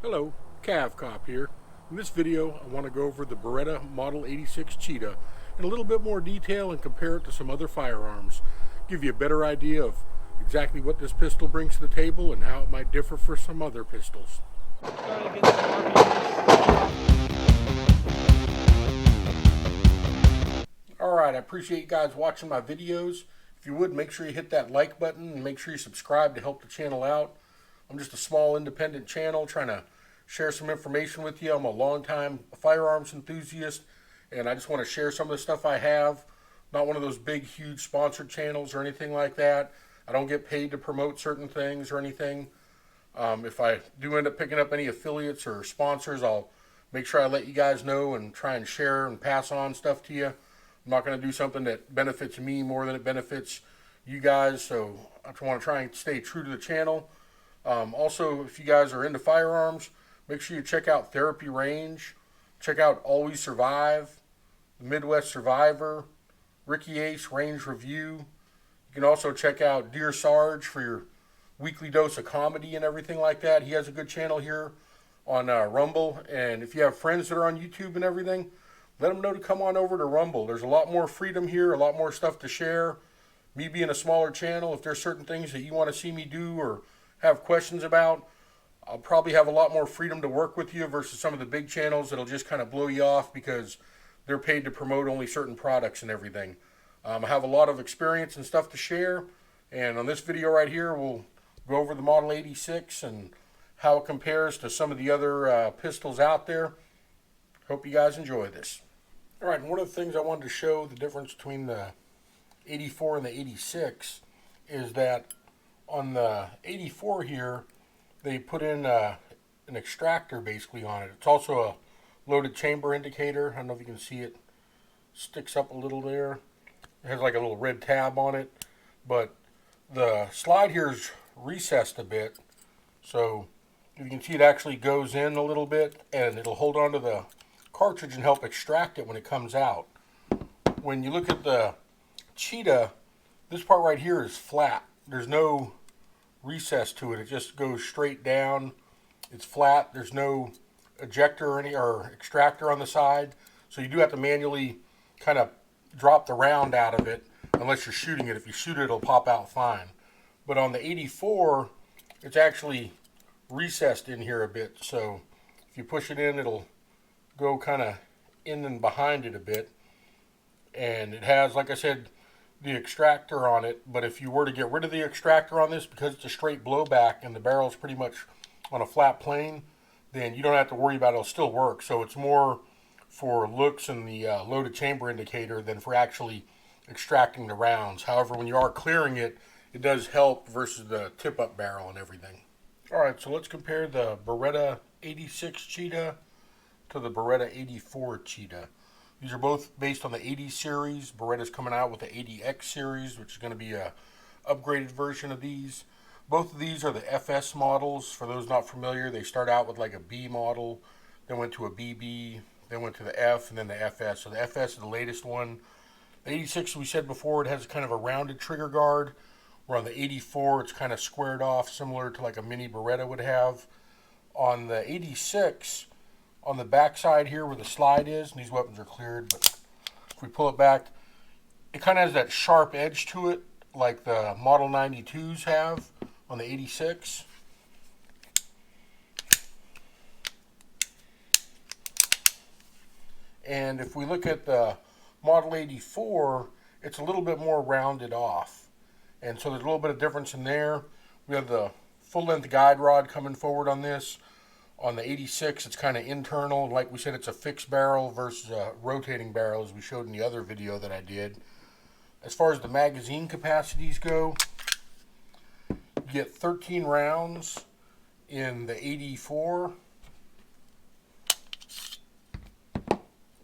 Hello, Cav Cop here. In this video, I want to go over the Beretta Model 86 Cheetah in a little bit more detail and compare it to some other firearms. Give you a better idea of exactly what this pistol brings to the table and how it might differ from some other pistols. Alright, I appreciate you guys watching my videos. If you would, make sure you hit that like button and make sure you subscribe to help the channel out. I'm just a small independent channel trying to share some information with you. I'm a longtime firearms enthusiast, and I just want to share some of the stuff I have. Not one of those big, huge sponsored channels or anything like that. I don't get paid to promote certain things or anything. If I do end up picking up any affiliates or sponsors, I'll make sure I let you guys know and try and share and pass on stuff to you. I'm not going to do something that benefits me more than it benefits you guys, so I want to try and stay true to the channel. Also, if you guys are into firearms, make sure you check out Therapy Range, check out Always Survive, the Midwest Survivor, Ricky Ace Range Review. You can also check out Dear Sarge for your weekly dose of comedy and everything like that. He has a good channel here on Rumble, and if you have friends that are on YouTube and everything, let them know to come on over to Rumble. There's a lot more freedom here, a lot more stuff to share. Me being a smaller channel, if there's certain things that you want to see me do or have questions about, I'll probably have a lot more freedom to work with you versus some of the big channels that'll just kind of blow you off because they're paid to promote only certain products and everything. I have a lot of experience and stuff to share, and on this video right here, we'll go over the Model 86 and how it compares to some of the other pistols out there. Hope you guys enjoy this. Alright, and one of the things I wanted to show the difference between the 84 and the 86 is that on the 84 here, they put in an extractor basically on it. It's also a loaded chamber indicator. I don't know if you can see it. Sticks up a little there. It has like a little red tab on it. But the slide here is recessed a bit. So you can see it actually goes in a little bit and it'll hold on to the cartridge and help extract it when it comes out. When you look at the Cheetah, this part right here is flat. There's no recess to it. It just goes straight down. It's flat. There's no ejector or extractor on the side. So you do have to manually kind of drop the round out of it unless you're shooting it. If you shoot it, it'll pop out fine. But on the 84, it's actually recessed in here a bit. So if you push it in, it'll go kind of in and behind it a bit. And it has, like I said, the extractor on it, but if you were to get rid of the extractor on this, because it's a straight blowback and the barrel's pretty much on a flat plane, then you don't have to worry about it. It'll still work. So it's more for looks and the loaded chamber indicator than for actually extracting the rounds. However, when you are clearing it, it does help versus the tip-up barrel and everything. Alright, so let's compare the Beretta 86 Cheetah to the Beretta 84 Cheetah. These are both based on the 80 series. Beretta's coming out with the 80X series, which is going to be a upgraded version of these. Both of these are the FS models. For those not familiar, they start out with like a B model, then went to a BB, then went to the F, and then the FS. So the FS is the latest one. The 86, we said before, it has kind of a rounded trigger guard, where on the 84, it's kind of squared off, similar to like a mini Beretta would have. On the 86, on the back side here where the slide is, and these weapons are cleared, but if we pull it back, it kind of has that sharp edge to it like the Model 92s have on the 86. And if we look at the Model 84, it's a little bit more rounded off. And so there's a little bit of difference in there. We have the full-length guide rod coming forward on this. On the 86, it's kind of internal. Like we said, it's a fixed barrel versus a rotating barrel, as we showed in the other video that I did. As far as the magazine capacities go, you get 13 rounds in the 84,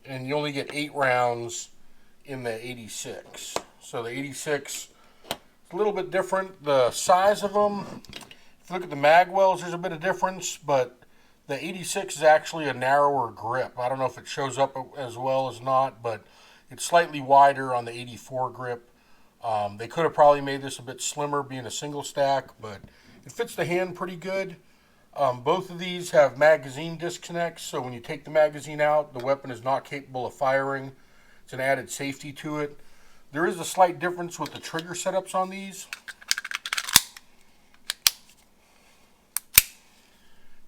and you only get 8 rounds in the 86. So the 86 is a little bit different. The size of them, if you look at the mag wells, there's a bit of difference, but the 86 is actually a narrower grip. I don't know if it shows up as well as not, but it's slightly wider on the 84 grip. They could have probably made this a bit slimmer being a single stack, but it fits the hand pretty good. Both of these have magazine disconnects, so when you take the magazine out, the weapon is not capable of firing. It's an added safety to it. There is a slight difference with the trigger setups on these.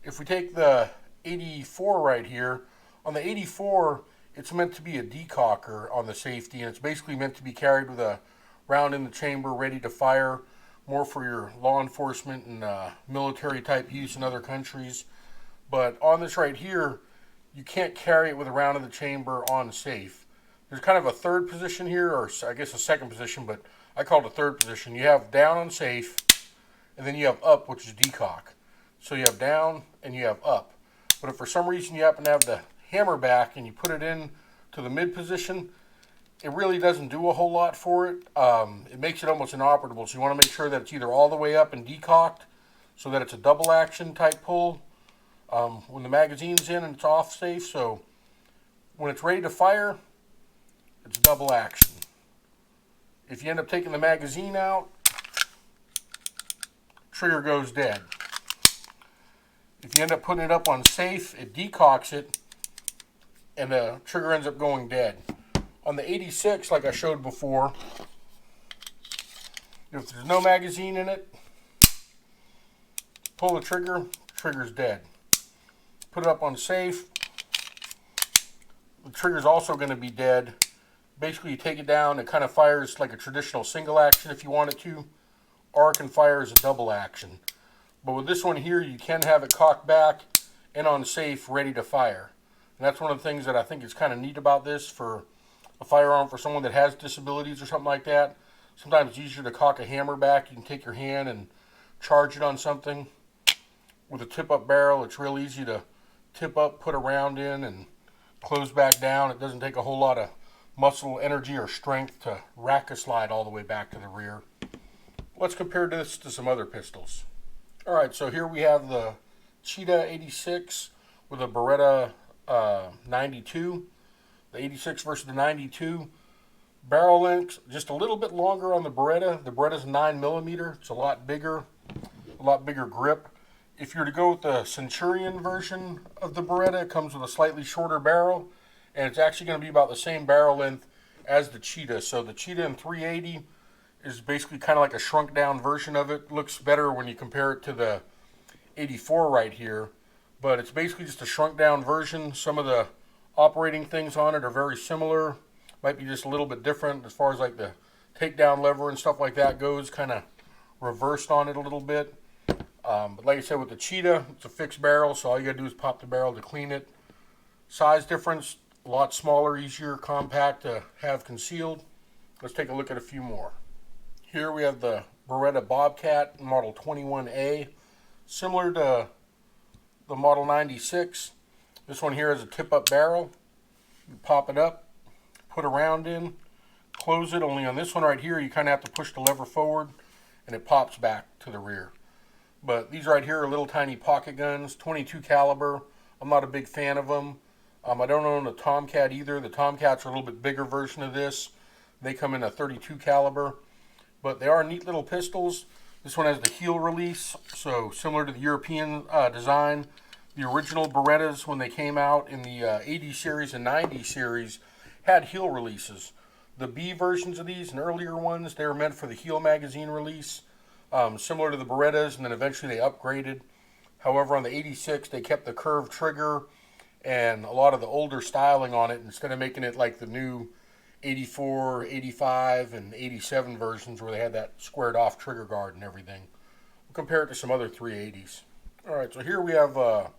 If we take the 84 right here, on the 84, it's meant to be a decocker on the safety, and it's basically meant to be carried with a round in the chamber ready to fire, more for your law enforcement and military type use in other countries. But on this right here, you can't carry it with a round in the chamber on safe. There's kind of a third position here, or I guess a second position, but I call it a third position. You have down on safe, and then you have up, which is decock. So you have down and you have up. But if for some reason you happen to have the hammer back and you put it in to the mid position, it really doesn't do a whole lot for it. It makes it almost inoperable. So you want to make sure that it's either all the way up and decocked so that it's a double action type pull when the magazine's in and it's off safe. So when it's ready to fire, it's double action. If you end up taking the magazine out, trigger goes dead. If you end up putting it up on safe, it decocks it and the trigger ends up going dead. On the 86, like I showed before, if there's no magazine in it, pull the trigger's dead. Put it up on safe, the trigger's also going to be dead. Basically, you take it down, it kind of fires like a traditional single action if you want it to, or it can fire as a double action. But with this one here, you can have it cocked back and on safe, ready to fire. And that's one of the things that I think is kind of neat about this for a firearm for someone that has disabilities or something like that. Sometimes it's easier to cock a hammer back. You can take your hand and charge it on something. With a tip-up barrel, it's real easy to tip up, put a round in, and close back down. It doesn't take a whole lot of muscle, energy, or strength to rack a slide all the way back to the rear. Let's compare this to some other pistols. Alright, so here we have the Cheetah 86 with a Beretta 92. The 86 versus the 92. Barrel length just a little bit longer on the Beretta. The Beretta's 9mm. It's a lot bigger grip. If you're to go with the Centurion version of the Beretta, it comes with a slightly shorter barrel, and it's actually going to be about the same barrel length as the Cheetah. So the Cheetah in 380 is basically kind of like a shrunk down version of it. Looks better when you compare it to the 84 right here, but it's basically just a shrunk down version. Some of the operating things on it are very similar, might be just a little bit different as far as like the takedown lever and stuff like that goes, kind of reversed on it a little bit. But like I said, with the Cheetah, it's a fixed barrel, so all you gotta do is pop the barrel to clean it. Size difference, a lot smaller, easier, compact to have concealed. Let's take a look at a few more. Here we have the Beretta Bobcat Model 21A, similar to the Model 96. This one here has a tip-up barrel. You pop it up, put a round in, close it. Only on this one right here, you kind of have to push the lever forward, and it pops back to the rear. But these right here are little tiny pocket guns, 22 caliber. I'm not a big fan of them. I don't own a Tomcat either. The Tomcats are a little bit bigger version of this. They come in a 32 caliber. But they are neat little pistols. This one has the heel release, so similar to the European design. The original Berettas, when they came out in the 80 series and 90 series, had heel releases. The B versions of these and earlier ones, they were meant for the heel magazine release, similar to the Berettas, and then eventually they upgraded. However, on the 86, they kept the curved trigger and a lot of the older styling on it, instead of making it like the new 84, 85, and 87 versions where they had that squared off trigger guard and everything. We'll compare it to some other 380s. Alright, so here we have the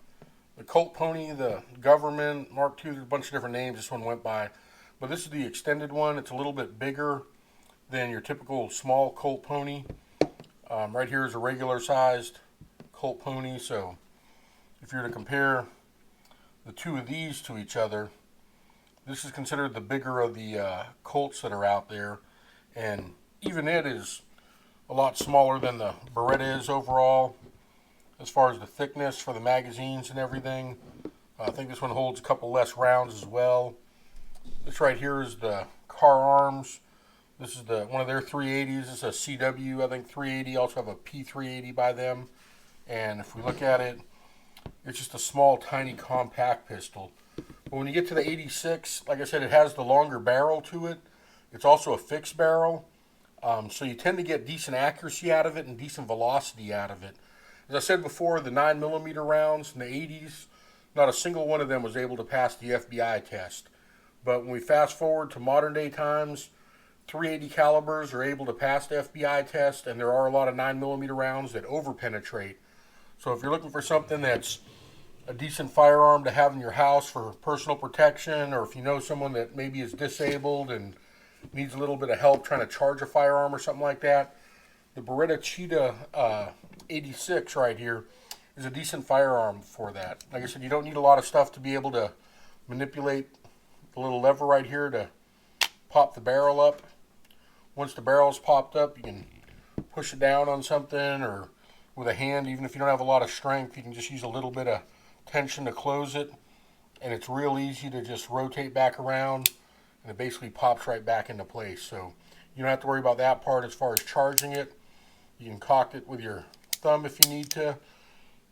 Colt Pony, the Government, Mark II, there's a bunch of different names this one went by. But this is the extended one. It's a little bit bigger than your typical small Colt Pony. Right here is a regular sized Colt Pony, so if you're to compare the two of these to each other, this is considered the bigger of the Colts that are out there, and even it is a lot smaller than the Beretta is overall as far as the thickness for the magazines and everything. I think this one holds a couple less rounds as well. This right here is the Car Arms. This is one of their 380s. This is a CW, I think 380. Also have a P380 by them. And if we look at it, It's just a small, tiny, compact pistol. But when you get to the 86, like I said, it has the longer barrel to it. It's also a fixed barrel, so you tend to get decent accuracy out of it and decent velocity out of it. As I said before, the 9mm rounds in the 80s, not a single one of them was able to pass the FBI test. But when we fast forward to modern day times, 380 calibers are able to pass the FBI test, and there are a lot of 9mm rounds that overpenetrate. So if you're looking for something that's a decent firearm to have in your house for personal protection, or if you know someone that maybe is disabled and needs a little bit of help trying to charge a firearm or something like that, the Beretta Cheetah 86 right here is a decent firearm for that. Like I said, you don't need a lot of stuff to be able to manipulate the little lever right here to pop the barrel up. Once the barrel's popped up, you can push it down on something, or with a hand, even if you don't have a lot of strength, you can just use a little bit of tension to close it, and it's real easy to just rotate back around, and it basically pops right back into place. So you don't have to worry about that part as far as charging it. You can cock it with your thumb if you need to.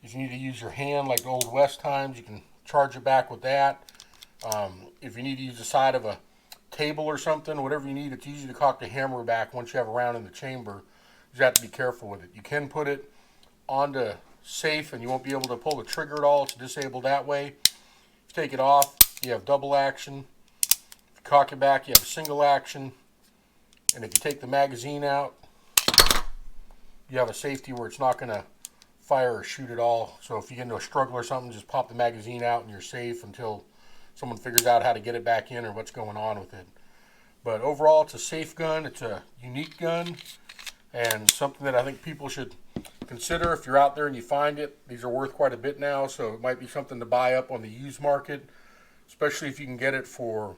If you need to use your hand like the old West times, you can charge it back with that. If you need to use the side of a table or something, whatever you need, it's easy to cock the hammer back once you have a round in the chamber. You just have to be careful with it. You can put it onto safe and you won't be able to pull the trigger at all. It's disabled that way. If you take it off, you have double action. If you cock it back, you have single action. And if you take the magazine out, you have a safety where it's not going to fire or shoot at all. So if you get into a struggle or something, just pop the magazine out and you're safe until someone figures out how to get it back in or what's going on with it. But overall, it's a safe gun. It's a unique gun, and something that I think people should consider if you're out there and you find it. These are worth quite a bit now, so it might be something to buy up on the used market, especially if you can get it for,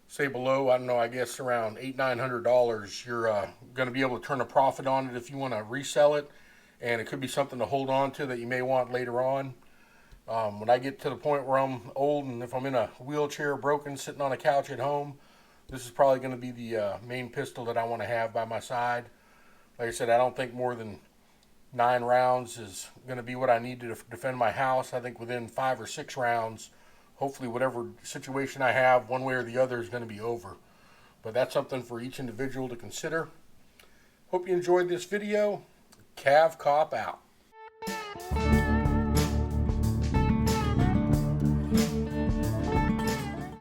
say, below, I don't know, I guess around $800-900. You're going to be able to turn a profit on it if you want to resell it, and it could be something to hold on to that you may want later on. When I get to the point where I'm old and if I'm in a wheelchair, broken, sitting on a couch at home, this is probably going to be the main pistol that I want to have by my side. Like I said, I don't think more than 9 rounds is going to be what I need to defend my house. I think within 5 or 6 rounds, hopefully whatever situation I have, one way or the other, is going to be over. But that's something for each individual to consider. Hope you enjoyed this video. Cav Cop out.